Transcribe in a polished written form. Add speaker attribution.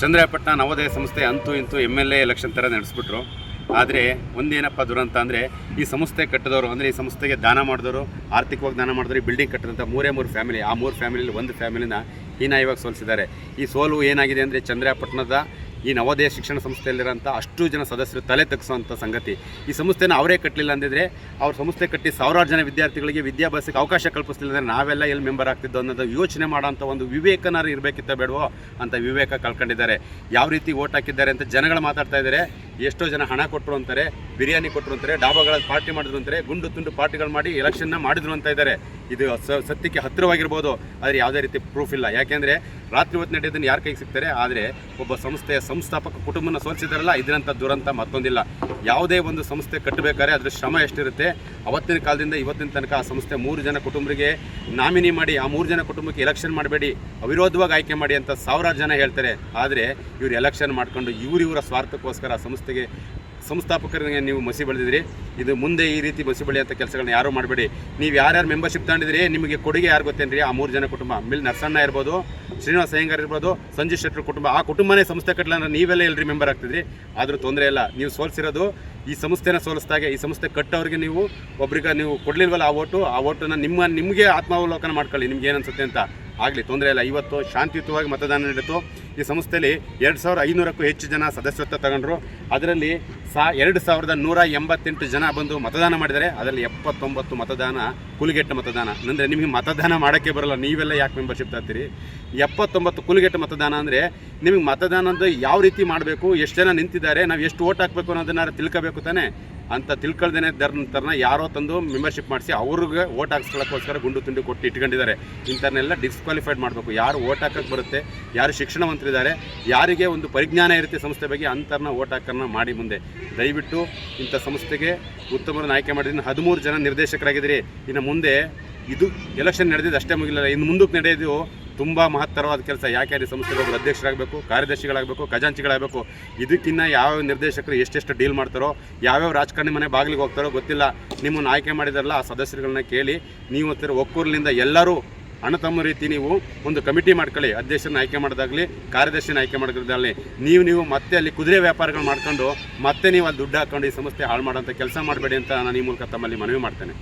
Speaker 1: ಚಂದ್ರಾಯಪಟ್ಟಣ ನವೋದಯ ಸಂಸ್ಥೆ ಅಂತೂ ಇಂತೂ MLA ಎಲೆಕ್ಷನ್ ಥರ ನಡೆಸ್ಬಿಟ್ರು. ಆದರೆ ಒಂದೇನಪ್ಪ ದುರಂತ ಅಂದರೆ ಈ ಸಂಸ್ಥೆ ಕಟ್ಟಿದವರು, ಅಂದರೆ ಈ ಸಂಸ್ಥೆಗೆ ದಾನ ಮಾಡಿದವರು, ಆರ್ಥಿಕವಾಗಿ ದಾನ ಮಾಡಿದವರು, ಈ ಬಿಲ್ಡಿಂಗ್ ಕಟ್ಟಿದಂಥ ಮೂರೇ ಫ್ಯಾಮಿಲಿ, ಆ 3 ಫ್ಯಾಮಿಲಿಯಲ್ಲಿ ಒಂದು ಫ್ಯಾಮಿಲಿನ ಹೀನಾಯವಾಗಿ ಸೋಲಿಸಿದ್ದಾರೆ. ಈ ಸೋಲು ಏನಾಗಿದೆ ಅಂದರೆ ಚಂದ್ರಾಯಪಟ್ಟಣದ ಈ ನವೋದಯ ಶಿಕ್ಷಣ ಸಂಸ್ಥೆಯಲ್ಲಿರೋಂಥ ಅಷ್ಟು ಜನ ಸದಸ್ಯರು ತಲೆ ತಗ್ಸೋಂಥ ಸಂಗತಿ. ಈ ಸಂಸ್ಥೆನ ಅವರೇ ಕಟ್ಟಲಿಲ್ಲ ಅಂದಿದ್ರೆ, ಅವ್ರ ಸಂಸ್ಥೆ ಕಟ್ಟಿ ಸಾವಿರಾರು ಜನ ವಿದ್ಯಾರ್ಥಿಗಳಿಗೆ ವಿದ್ಯಾಭ್ಯಾಸಕ್ಕೆ ಅವಕಾಶ ಕಲ್ಪಿಸಲಿಲ್ಲ ಅಂದರೆ ನಾವೆಲ್ಲ ಎಲ್ಲಿ ಮೆಂಬರ್ ಆಗ್ತಿದ್ದೋ ಅನ್ನೋದು ಯೋಚನೆ ಮಾಡೋಂಥ ಒಂದು ವಿವೇಕನಾರು ಇರಬೇಕಿತ್ತ ಬೇಡವೋ ಅಂತ ವಿವೇಕ ಕಳ್ಕೊಂಡಿದ್ದಾರೆ. ಯಾವ ರೀತಿ ಓಟ್ ಹಾಕಿದ್ದಾರೆ ಅಂತ ಜನಗಳು ಮಾತಾಡ್ತಾ ಇದ್ದಾರೆ. ಎಷ್ಟೋ ಜನ ಹಣ ಕೊಟ್ಟರು ಅಂತಾರೆ, ಬಿರಿಯಾನಿ ಕೊಟ್ಟರು ಅಂತಾರೆ, ಡಾಬಾಗಳಲ್ಲಿ ಪಾರ್ಟಿ ಮಾಡಿದ್ರು ಅಂತಾರೆ, ಗುಂಡು ತುಂಡು ಪಾರ್ಟಿಗಳು ಮಾಡಿ ಎಲೆಕ್ಷನ್ನ ಮಾಡಿದ್ರು ಅಂತ ಇದ್ದಾರೆ. ಇದು ಸತ್ಯಕ್ಕೆ ಹತ್ತಿರವಾಗಿರ್ಬೋದು, ಆದರೆ ಯಾವುದೇ ರೀತಿ ಪ್ರೂಫ್ ಇಲ್ಲ. ಯಾಕೆಂದರೆ ರಾತ್ರಿ ಹೊತ್ತು ನಡೆಯೋದನ್ನು ಯಾರ ಕೈಗೆ ಸಿಗ್ತಾರೆ. ಆದರೆ ಒಬ್ಬ ಸಂಸ್ಥೆಯ ಸಂಸ್ಥಾಪಕ ಕುಟುಂಬನ ಸೋಲಿಸಿದಾರಲ್ಲ, ಇದರಂಥ ದುರಂತ ಮತ್ತೊಂದಿಲ್ಲ. ಯಾವುದೇ ಒಂದು ಸಂಸ್ಥೆ ಕಟ್ಟಬೇಕಾದ್ರೆ ಅದ್ರ ಶ್ರಮ ಎಷ್ಟಿರುತ್ತೆ. ಅವತ್ತಿನ ಕಾಲದಿಂದ ಇವತ್ತಿನ ತನಕ ಆ ಸಂಸ್ಥೆ 3 ಜನ ಕುಟುಂಬರಿಗೆ ನಾಮಿನಿ ಮಾಡಿ, ಆ 3 ಜನ ಕುಟುಂಬಕ್ಕೆ ಎಲೆಕ್ಷನ್ ಮಾಡಬೇಡಿ, ಅವಿರೋಧವಾಗಿ ಆಯ್ಕೆ ಮಾಡಿ ಅಂತ ಸಾವಿರಾರು ಜನ ಹೇಳ್ತಾರೆ. ಆದರೆ ಇವರು ಎಲೆಕ್ಷನ್ ಮಾಡ್ಕೊಂಡು ಇವರ ಸ್ವಾರ್ಥಕ್ಕೋಸ್ಕರ ಆ ಸಂಸ್ಥೆಗೆ ಸಂಸ್ಥಾಪಕರಿಗೆ ನೀವು ಮಸಿ ಬೆಳೆದಿದ್ರಿ. ಇದು ಮುಂದೆ ಈ ರೀತಿ ಮಸಿ ಬೆಳೆಯುವಂಥ ಕೆಲಸಗಳನ್ನ ಯಾರೂ ಮಾಡಬೇಡಿ. ನೀವು ಯಾರ್ಯಾರು ಮೆಂಬರ್ಶಿಪ್ ತಗೊಂಡಿದ್ರಿ, ನಿಮಗೆ ಕೊಡುಗೆ ಯಾರು ಗೊತ್ತೇನ್ರಿ? ಆ 3 ಜನ ಕುಟುಂಬ. ನರಸಣ್ಣ ಇರ್ಬೋದು, ಶ್ರೀನಿವಾಸ ಅಯ್ಯಂಗಾರ್ ಇರ್ಬೋದು, ಸಂಜೀವ್ ಶೆಟ್ಟರ್ ಕುಟುಂಬ. ಆ ಕುಟುಂಬನೇ ಸಂಸ್ಥೆ ಕಟ್ಟಲ್ಲ ಅಂದ್ರೆ ನೀವೆಲ್ಲ ಎಲ್ರಿ ಮೆಂಬರ್ ಆಗ್ತಿದ್ರಿ? ಆದರೂ ತೊಂದರೆ ಇಲ್ಲ. ನೀವು ಸೋಲಿಸಿರೋದು ಈ ಸಂಸ್ಥೆನ ಸೋಲಿಸ್ದಾಗೆ. ಈ ಸಂಸ್ಥೆ ಕಟ್ಟೋರಿಗೆ ನೀವು ಒಬ್ರಿಗೆ ನೀವು ಕೊಡಲಿಲ್ವಲ್ಲ ಆ ಓಟನ್ನು ನಿಮಗೆ ಆತ್ಮಾವಲೋಕನ ಮಾಡ್ಕೊಳ್ಳಿ, ನಿಮ್ಗೆ ಏನು ಅನ್ಸುತ್ತೆ ಅಂತ. ಆಗಲಿ, ತೊಂದರೆ ಇಲ್ಲ. ಇವತ್ತು ಶಾಂತಿಯುತವಾಗಿ ಮತದಾನ ನಡೆಯಿತು. ಈ ಸಂಸ್ಥೆಯಲ್ಲಿ 2500ಕ್ಕೂ ಹೆಚ್ಚು ಜನ ಸದಸ್ಯತ್ವ ತಗೊಂಡ್ರು. ಅದರಲ್ಲಿ 2188 ಜನ ಬಂದು ಮತದಾನ ಮಾಡಿದ್ದಾರೆ. ಅದರಲ್ಲಿ 79 ಮತದಾನ ಕುಲಗೆಟ್ಟ ಮತದಾನ. ಅಂದರೆ ನಿಮಗೆ ಮತದಾನ ಮಾಡೋಕ್ಕೆ ಬರೋಲ್ಲ, ನೀವೆಲ್ಲ ಯಾಕೆ ಮೆಂಬರ್ಶಿಪ್ ತರ್ತೀರಿ? 79 ಕುಲಗೆಟ್ಟ ಮತದಾನ ಅಂದರೆ ನಿಮಗೆ ಮತದಾನದ ಯಾವ ರೀತಿ ಮಾಡಬೇಕು, ಎಷ್ಟು ಜನ ನಿಂತಿದ್ದಾರೆ, ನಾವು ಎಷ್ಟು ಓಟ್ ಹಾಕಬೇಕು ಅನ್ನೋದನ್ನ ತಿಳ್ಕೋಬೇಕು ತಾನೇ. ಅಂತ ತಿಳ್ಕೊಳ್ದೇನೆ ಥರನ ಯಾರೋ ತಂದು ಮೆಂಬರ್ಶಿಪ್ ಮಾಡಿಸಿ ಅವ್ರಿಗೆ ಓಟ್ ಹಾಕ್ಸ್ಕೊಳ್ಳೋಕ್ಕೋಸ್ಕರ ಗುಂಡು ತುಂಡು ಕೊಟ್ಟು ಇಟ್ಕೊಂಡಿದ್ದಾರೆ. ಇಂಥವ್ರನ್ನೆಲ್ಲ ಡಿಸ್ಕ್ವಾಲಿಫೈಡ್ ಮಾಡಬೇಕು. ಯಾರು ಓಟ್ ಹಾಕೋಕ್ಕೆ ಬರುತ್ತೆ, ಯಾರು ಶಿಕ್ಷಣವಂತರಿದ್ದಾರೆ, ಯಾರಿಗೆ ಒಂದು ಪರಿಜ್ಞಾನ ಇರುತ್ತೆ ಸಂಸ್ಥೆ ಬಗ್ಗೆ, ಅಂಥವ್ರನ್ನ ಓಟ್ ಹಾಕೋನ್ನ ಮಾಡಿ. ಮುಂದೆ ದಯವಿಟ್ಟು ಇಂಥ ಸಂಸ್ಥೆಗೆ ಉತ್ತಮರನ್ನು ಆಯ್ಕೆ ಮಾಡಿದ್ರೆ 13 ಜನ ನಿರ್ದೇಶಕರಾಗಿದ್ದೀರಿ. ಇನ್ನು ಮುಂದೆ ಇದು ಎಲೆಕ್ಷನ್ ನಡೆದಿದ್ದು ಅಷ್ಟೇ ಮುಗಿಲಿಲ್ಲ, ಇನ್ನು ಮುಂದಕ್ಕೆ ನಡೆಯೋದು ತುಂಬ ಮಹತ್ತರವಾದ ಕೆಲಸ. ಯಾಕೆ ಸಂಸ್ಥೆಗೆ ಒಬ್ಬರು ಅಧ್ಯಕ್ಷರಾಗಬೇಕು, ಕಾರ್ಯದರ್ಶಿಗಳಾಗಬೇಕು, ಖಜಾಂಚಿಗಳಾಗಬೇಕು. ಇದಕ್ಕಿನ್ನ ಯಾವ ನಿರ್ದೇಶಕರು ಎಷ್ಟೆಷ್ಟು ಡೀಲ್ ಮಾಡ್ತಾರೋ, ಯಾವ್ಯಾವ ರಾಜಕಾರಣಿ ಮನೆ ಬಾಗಿಲಿಗೆ ಹೋಗ್ತಾರೋ ಗೊತ್ತಿಲ್ಲ. ನಿಮ್ಮನ್ನು ಆಯ್ಕೆ ಮಾಡಿದಾರಲ್ಲ ಆ ಸದಸ್ಯರುಗಳನ್ನ ಕೇಳಿ, ನೀವು ಒಕ್ಕೂರಿನಿಂದ ಎಲ್ಲರೂ ಅಣ್ಣ ತಮ್ಮ ರೀತಿ ನೀವು ಒಂದು ಕಮಿಟಿ ಮಾಡ್ಕೊಳ್ಳಿ. ಅಧ್ಯಕ್ಷರನ್ನ ಆಯ್ಕೆ ಮಾಡೋದಾಗಲಿ, ಕಾರ್ಯದರ್ಶಿನ ಆಯ್ಕೆ ಮಾಡೋದಾಗಲಿ, ನೀವು ಮತ್ತೆ ಅಲ್ಲಿ ಕುದುರೆ ವ್ಯಾಪಾರಗಳು ಮಾಡ್ಕೊಂಡು ಮತ್ತೆ ನೀವು ಅಲ್ಲಿ ದುಡ್ಡು ಹಾಕ್ಕೊಂಡು ಈ ಸಂಸ್ಥೆ ಹಾಳು ಮಾಡೋಂಥ ಕೆಲಸ ಮಾಡಬೇಡಿ ಅಂತ ನಾನು ಈ ಮೂಲಕ ತಮ್ಮಲ್ಲಿ ಮನವಿ ಮಾಡ್ತೇನೆ.